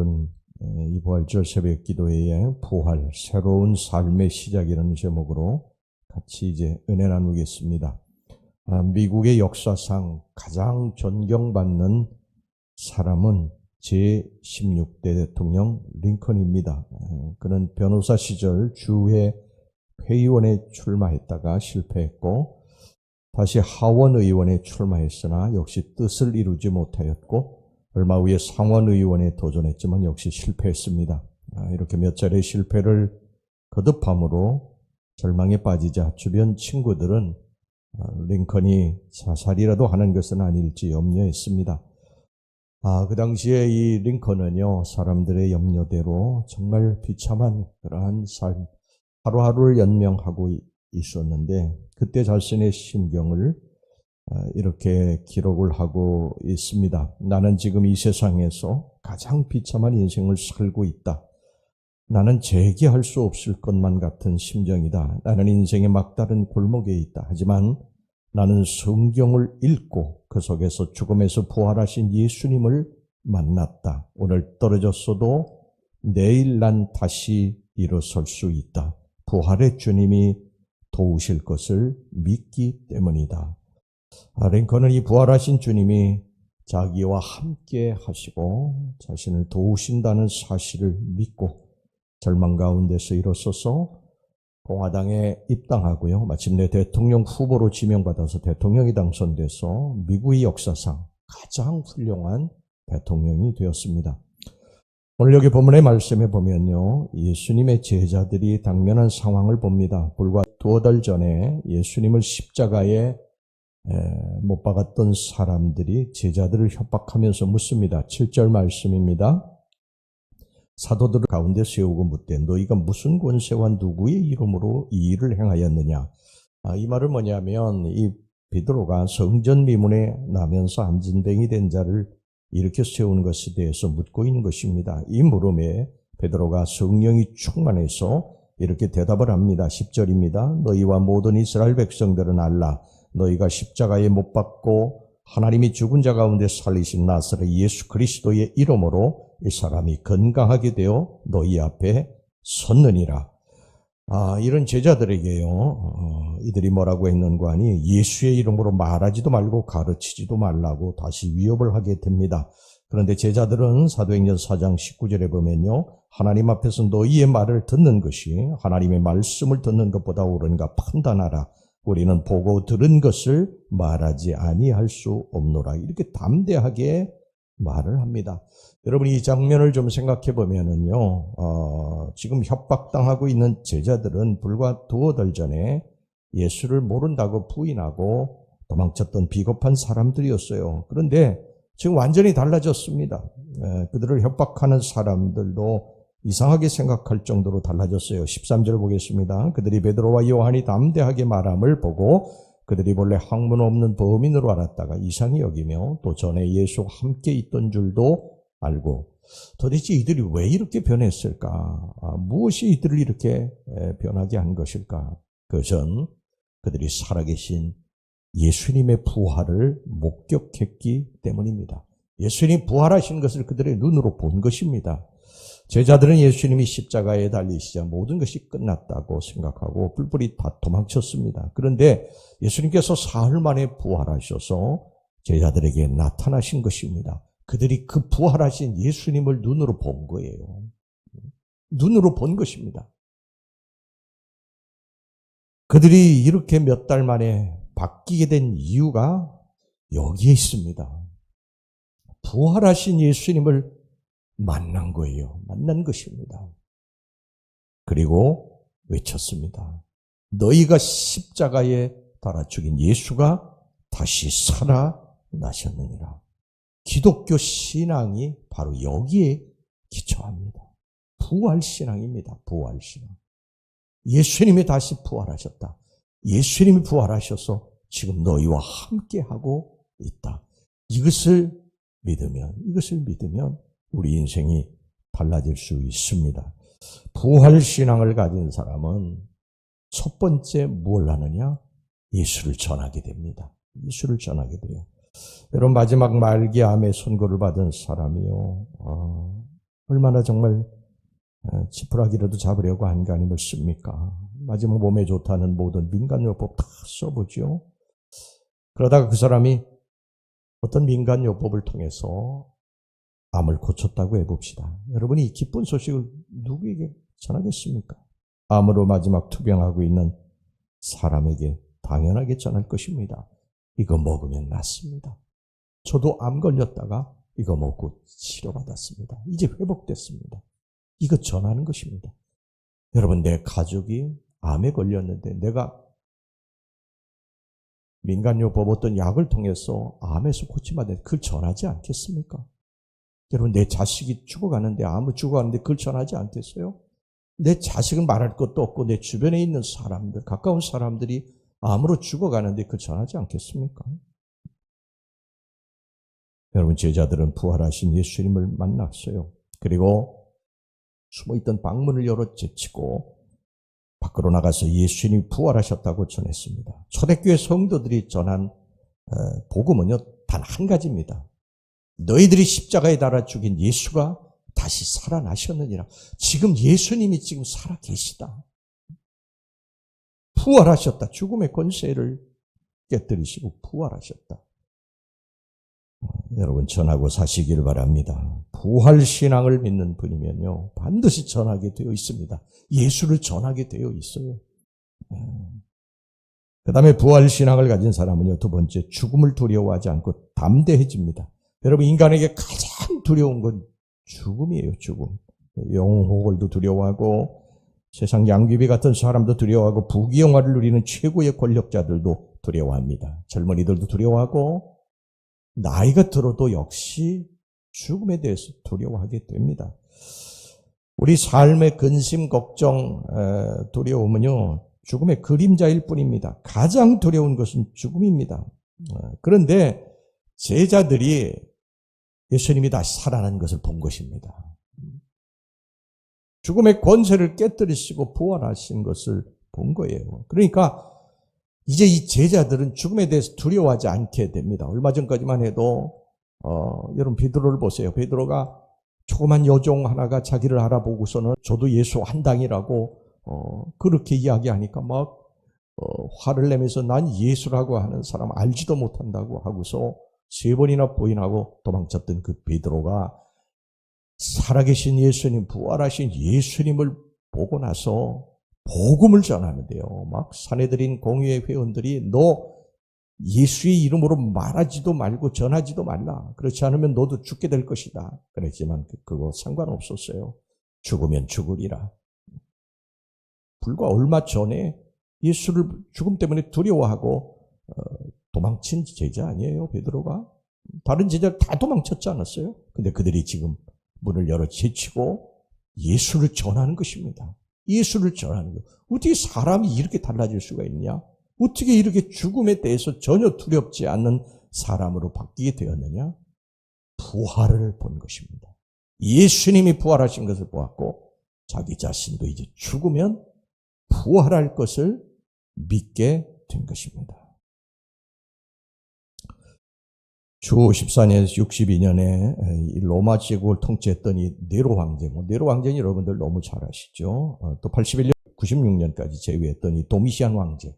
오늘은 이 부활절 새벽 기도회의 부활, 새로운 삶의 시작이라는 제목으로 같이 이제 은혜 나누겠습니다. 미국의 역사상 가장 존경받는 사람은 제16대 대통령 링컨입니다. 그는 변호사 시절 주회 회의원에 출마했다가 실패했고 다시 하원 의원에 출마했으나 역시 뜻을 이루지 못하였고 얼마 후에 상원 의원에 도전했지만 역시 실패했습니다. 이렇게 몇 차례 실패를 거듭함으로 절망에 빠지자 주변 친구들은 링컨이 자살이라도 하는 것은 아닐지 염려했습니다. 그 당시에 이 링컨은요, 사람들의 염려대로 정말 비참한 그러한 삶, 하루하루를 연명하고 있었는데 그때 자신의 심경을 이렇게 기록을 하고 있습니다. 나는 지금 이 세상에서 가장 비참한 인생을 살고 있다. 나는 재기할 수 없을 것만 같은 심정이다. 나는 인생의 막다른 골목에 있다. 하지만 나는 성경을 읽고 그 속에서 죽음에서 부활하신 예수님을 만났다. 오늘 떨어졌어도 내일 난 다시 일어설 수 있다. 부활의 주님이 도우실 것을 믿기 때문이다. 링컨은 이 부활하신 주님이 자기와 함께 하시고 자신을 도우신다는 사실을 믿고 절망 가운데서 일어서서 공화당에 입당하고요. 마침내 대통령 후보로 지명받아서 대통령이 당선돼서 미국의 역사상 가장 훌륭한 대통령이 되었습니다. 오늘 여기 본문의 말씀에 보면요, 예수님의 제자들이 당면한 상황을 봅니다. 불과 두어 달 전에 예수님을 십자가에 못 박았던 사람들이 제자들을 협박하면서 묻습니다. 7절 말씀입니다. 사도들 가운데 세우고 묻되 너희가 무슨 권세와 누구의 이름으로 이 일을 행하였느냐. 이 말은 뭐냐면 이 베드로가 성전 미문에 나면서 안진뱅이 된 자를 일으켜 세우는 것에 대해서 묻고 있는 것입니다. 이 물음에 베드로가 성령이 충만해서 이렇게 대답을 합니다. 10절입니다. 너희와 모든 이스라엘 백성들은 알라. 너희가 십자가에 못 박고 하나님이 죽은 자 가운데 살리신 나사렛 예수 그리스도의 이름으로 이 사람이 건강하게 되어 너희 앞에 섰느니라. 이런 제자들에게요, 이들이 뭐라고 했는가 하니 예수의 이름으로 말하지도 말고 가르치지도 말라고 다시 위협을 하게 됩니다. 그런데 제자들은 사도행전 4장 19절에 보면요, 하나님 앞에서 너희의 말을 듣는 것이 하나님의 말씀을 듣는 것보다 옳은가 판단하라. 우리는 보고 들은 것을 말하지 아니할 수 없노라. 이렇게 담대하게 말을 합니다. 여러분, 이 장면을 좀 생각해 보면은요, 지금 협박당하고 있는 제자들은 불과 두어 달 전에 예수를 모른다고 부인하고 도망쳤던 비겁한 사람들이었어요. 그런데 지금 완전히 달라졌습니다. 그들을 협박하는 사람들도 이상하게 생각할 정도로 달라졌어요. 13절 보겠습니다. 그들이 베드로와 요한이 담대하게 말함을 보고 그들이 본래 학문 없는 범인으로 알았다가 이상히 여기며 또 전에 예수와 함께 있던 줄도 알고 도대체 이들이 왜 이렇게 변했을까? 무엇이 이들을 이렇게 변하게 한 것일까? 그것은 그들이 살아계신 예수님의 부활을 목격했기 때문입니다. 예수님이 부활하신 것을 그들의 눈으로 본 것입니다. 제자들은 예수님이 십자가에 달리시자 모든 것이 끝났다고 생각하고 뿔뿔이 다 도망쳤습니다. 그런데 예수님께서 사흘 만에 부활하셔서 제자들에게 나타나신 것입니다. 그들이 그 부활하신 예수님을 눈으로 본 거예요. 눈으로 본 것입니다. 그들이 이렇게 몇 달 만에 바뀌게 된 이유가 여기에 있습니다. 부활하신 예수님을 만난 거예요. 만난 것입니다. 그리고 외쳤습니다. 너희가 십자가에 달아 죽인 예수가 다시 살아나셨느니라. 기독교 신앙이 바로 여기에 기초합니다. 부활신앙입니다. 부활신앙. 예수님이 다시 부활하셨다. 예수님이 부활하셔서 지금 너희와 함께하고 있다. 이것을 믿으면 우리 인생이 달라질 수 있습니다. 부활신앙을 가진 사람은 첫 번째 뭘 하느냐? 예수를 전하게 됩니다. 예수를 전하게 돼요. 여러분, 마지막 말기암에 선고를 받은 사람이요, 얼마나 정말 지푸라기라도 잡으려고 안간힘을 씁니까? 마지막 몸에 좋다는 모든 민간요법 다 써보죠. 그러다가 그 사람이 어떤 민간요법을 통해서 암을 고쳤다고 해봅시다. 여러분이 이 기쁜 소식을 누구에게 전하겠습니까? 암으로 마지막 투병하고 있는 사람에게 당연하게 전할 것입니다. 이거 먹으면 낫습니다. 저도 암 걸렸다가 이거 먹고 치료받았습니다. 이제 회복됐습니다. 이거 전하는 것입니다. 여러분, 내 가족이 암에 걸렸는데 내가 민간요법 어떤 약을 통해서 암에서 고침받았는데 그걸 전하지 않겠습니까? 여러분, 내 자식이 죽어가는데, 암을 죽어가는데 그걸 전하지 않겠어요? 내 자식은 말할 것도 없고 내 주변에 있는 사람들, 가까운 사람들이 암으로 죽어가는데 그걸 전하지 않겠습니까? 여러분, 제자들은 부활하신 예수님을 만났어요. 그리고 숨어있던 방문을 열어 제치고 밖으로 나가서 예수님이 부활하셨다고 전했습니다. 초대교회 성도들이 전한 복음은요, 단 한 가지입니다. 너희들이 십자가에 달아 죽인 예수가 다시 살아나셨느니라. 지금 예수님이 지금 살아계시다. 부활하셨다. 죽음의 권세를 깨뜨리시고 부활하셨다. 여러분, 전하고 사시길 바랍니다. 부활신앙을 믿는 분이면요, 반드시 전하게 되어 있습니다. 예수를 전하게 되어 있어요. 그 다음에 부활신앙을 가진 사람은요, 두 번째, 죽음을 두려워하지 않고 담대해집니다. 여러분, 인간에게 가장 두려운 건 죽음이에요. 죽음. 영혼도 두려워하고 세상 양귀비 같은 사람도 두려워하고 부귀영화를 누리는 최고의 권력자들도 두려워합니다. 젊은이들도 두려워하고 나이가 들어도 역시 죽음에 대해서 두려워하게 됩니다. 우리 삶의 근심, 걱정, 두려움은요, 죽음의 그림자일 뿐입니다. 가장 두려운 것은 죽음입니다. 그런데 제자들이 예수님이 다시 살아난 것을 본 것입니다. 죽음의 권세를 깨뜨리시고 부활하신 것을 본 거예요. 그러니까 이제 이 제자들은 죽음에 대해서 두려워하지 않게 됩니다. 얼마 전까지만 해도 여러분, 베드로를 보세요. 베드로가 조그만 여종 하나가 자기를 알아보고서는 저도 예수 한당이라고 그렇게 이야기하니까 막 화를 내면서 난 예수라고 하는 사람 알지도 못한다고 하고서 3번이나 부인하고 도망쳤던 그 베드로가 살아계신 예수님, 부활하신 예수님을 보고 나서 복음을 전하는데요. 막 사내들인 공의회 회원들이 너 예수의 이름으로 말하지도 말고 전하지도 말라. 그렇지 않으면 너도 죽게 될 것이다. 그랬지만 그거 상관없었어요. 죽으면 죽으리라. 불과 얼마 전에 예수를 죽음 때문에 두려워하고 도망친 제자 아니에요, 베드로가? 다른 제자들 다 도망쳤지 않았어요? 근데 그들이 지금 문을 열어 제치고 예수를 전하는 것입니다. 예수를 전하는 것. 어떻게 사람이 이렇게 달라질 수가 있냐? 어떻게 이렇게 죽음에 대해서 전혀 두렵지 않는 사람으로 바뀌게 되었느냐? 부활을 본 것입니다. 예수님이 부활하신 것을 보았고 자기 자신도 이제 죽으면 부활할 것을 믿게 된 것입니다. 주 14년에서 62년에 로마 제국을 통치했던 이 네로 황제, 네로 황제는 여러분들 너무 잘 아시죠? 또 81년, 96년까지 제위했던 이 도미시안 황제,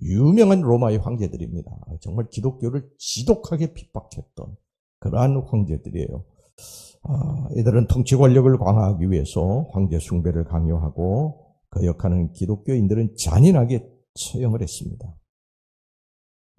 유명한 로마의 황제들입니다. 정말 기독교를 지독하게 핍박했던 그러한 황제들이에요. 이들은 통치 권력을 강화하기 위해서 황제 숭배를 강요하고 거역하는 기독교인들은 잔인하게 처형을 했습니다.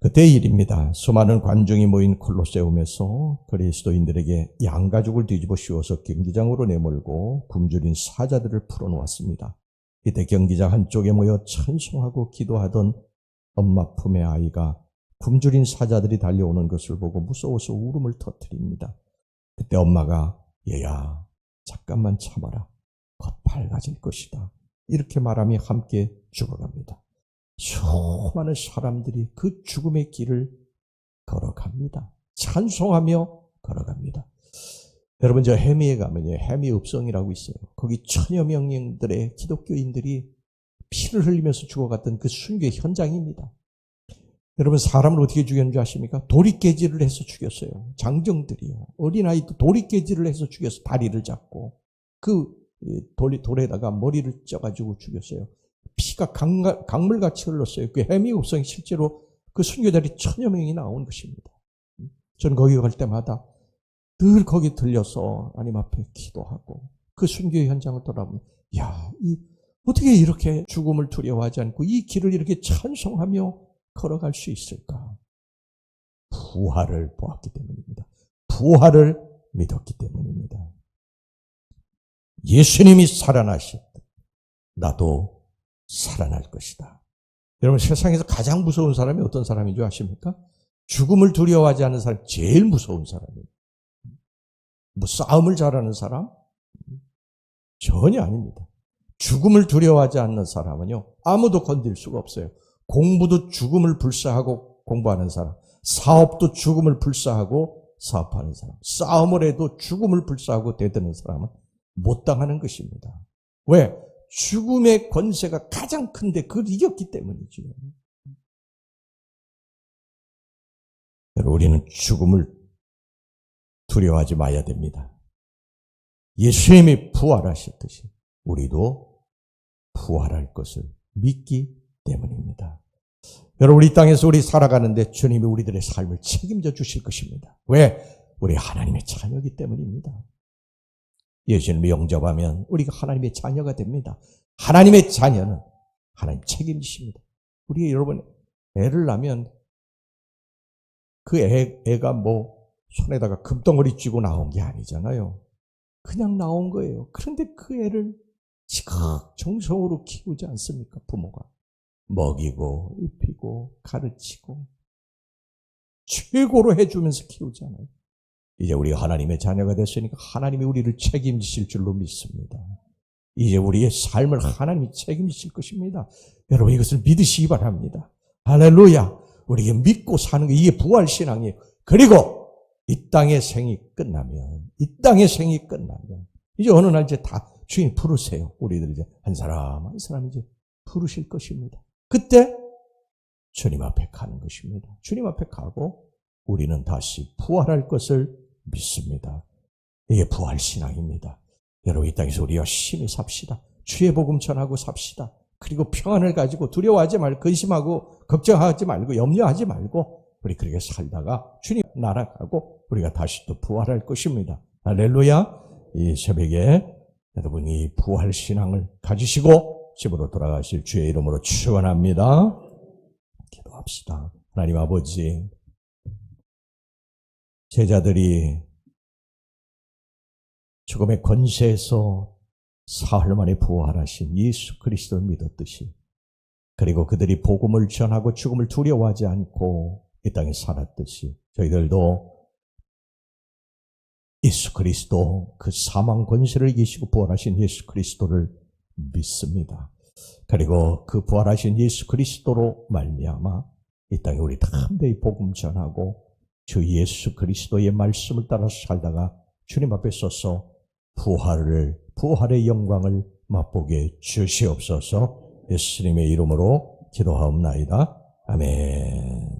그때의 일입니다. 수많은 관중이 모인 콜로세움에서 그리스도인들에게 양가죽을 뒤집어 씌워서 경기장으로 내몰고 굶주린 사자들을 풀어놓았습니다. 이때 경기장 한쪽에 모여 찬송하고 기도하던 엄마 품의 아이가 굶주린 사자들이 달려오는 것을 보고 무서워서 울음을 터뜨립니다. 그때 엄마가 얘야, 잠깐만 참아라. 곧 밝아질 것이다. 이렇게 말하며 함께 죽어갑니다. 수많은 사람들이 그 죽음의 길을 걸어갑니다. 찬송하며 걸어갑니다. 여러분, 저 해미에 가면요, 해미 읍성이라고 있어요. 거기 천여 명들의 기독교인들이 피를 흘리면서 죽어갔던 그 순교의 현장입니다. 여러분, 사람을 어떻게 죽였는지 아십니까? 도리깨질을 해서 죽였어요. 장정들이요. 어린아이도 도리깨질을 해서 죽여서 다리를 잡고 그 돌에다가 머리를 쪄가지고 죽였어요. 피가 강물같이 흘렀어요. 그 해미읍성이 실제로 그 순교자들이 1000여 명이 나온 것입니다. 저는 거기 갈 때마다 늘 거기 들려서 하나님 앞에 기도하고 그 순교 현장을 돌아보면 어떻게 이렇게 죽음을 두려워하지 않고 이 길을 이렇게 찬송하며 걸어갈 수 있을까? 부활을 보았기 때문입니다. 부활을 믿었기 때문입니다. 예수님이 살아나실 때 나도 살아날 것이다. 여러분, 세상에서 가장 무서운 사람이 어떤 사람인 줄 아십니까? 죽음을 두려워하지 않는 사람이 제일 무서운 사람이에요. 뭐 싸움을 잘하는 사람? 전혀 아닙니다. 죽음을 두려워하지 않는 사람은요, 아무도 건들 수가 없어요. 공부도 죽음을 불사하고 공부하는 사람, 사업도 죽음을 불사하고 사업하는 사람, 싸움을 해도 죽음을 불사하고 대드는 사람은 못 당하는 것입니다. 왜? 죽음의 권세가 가장 큰데 그걸 이겼기 때문이죠. 우리는 죽음을 두려워하지 마야 됩니다. 예수님이 부활하셨듯이 우리도 부활할 것을 믿기 때문입니다. 여러분, 이 땅에서 우리 살아가는데 주님이 우리들의 삶을 책임져 주실 것입니다. 왜? 우리 하나님의 자녀이기 때문입니다. 예수님을 영접하면 우리가 하나님의 자녀가 됩니다. 하나님의 자녀는 하나님 책임지십니다. 우리 여러분, 애를 낳으면 그 애가 뭐 손에다가 금덩어리 쥐고 나온 게 아니잖아요. 그냥 나온 거예요. 그런데 그 애를 지극정성으로 키우지 않습니까? 부모가 먹이고 입히고 가르치고 최고로 해주면서 키우잖아요. 이제 우리가 하나님의 자녀가 됐으니까 하나님이 우리를 책임지실 줄로 믿습니다. 이제 우리의 삶을 하나님이 책임지실 것입니다. 여러분, 이것을 믿으시기 바랍니다. 할렐루야. 우리가 믿고 사는 게 이게 부활신앙이에요. 그리고 이 땅의 생이 끝나면 이제 어느 날 이제 다 주님 부르세요. 우리들 이제 한 사람 한 사람 이제 부르실 것입니다. 그때 주님 앞에 가는 것입니다. 주님 앞에 가고 우리는 다시 부활할 것을 믿습니다. 이게 부활신앙입니다. 여러분, 이 땅에서 우리 열심히 삽시다. 주의 복음 전하고 삽시다. 그리고 평안을 가지고 두려워하지 말고 근심하고 걱정하지 말고 염려하지 말고 우리 그렇게 살다가 주님 날아가고 우리가 다시 또 부활할 것입니다. 할렐루야. 이 새벽에 여러분이 부활신앙을 가지시고 집으로 돌아가실 주의 이름으로 축원합니다. 기도합시다. 하나님 아버지, 제자들이 죽음의 권세에서 사흘 만에 부활하신 예수 그리스도를 믿었듯이, 그리고 그들이 복음을 전하고 죽음을 두려워하지 않고 이 땅에 살았듯이 저희들도 예수 그리스도, 그 사망 권세를 이기시고 부활하신 예수 그리스도를 믿습니다. 그리고 그 부활하신 예수 그리스도로 말미암아 이 땅에 우리 담대히 복음 전하고 주 예수 그리스도의 말씀을 따라서 살다가 주님 앞에 서서 부활의 영광을 맛보게 주시옵소서. 예수님의 이름으로 기도하옵나이다. 아멘.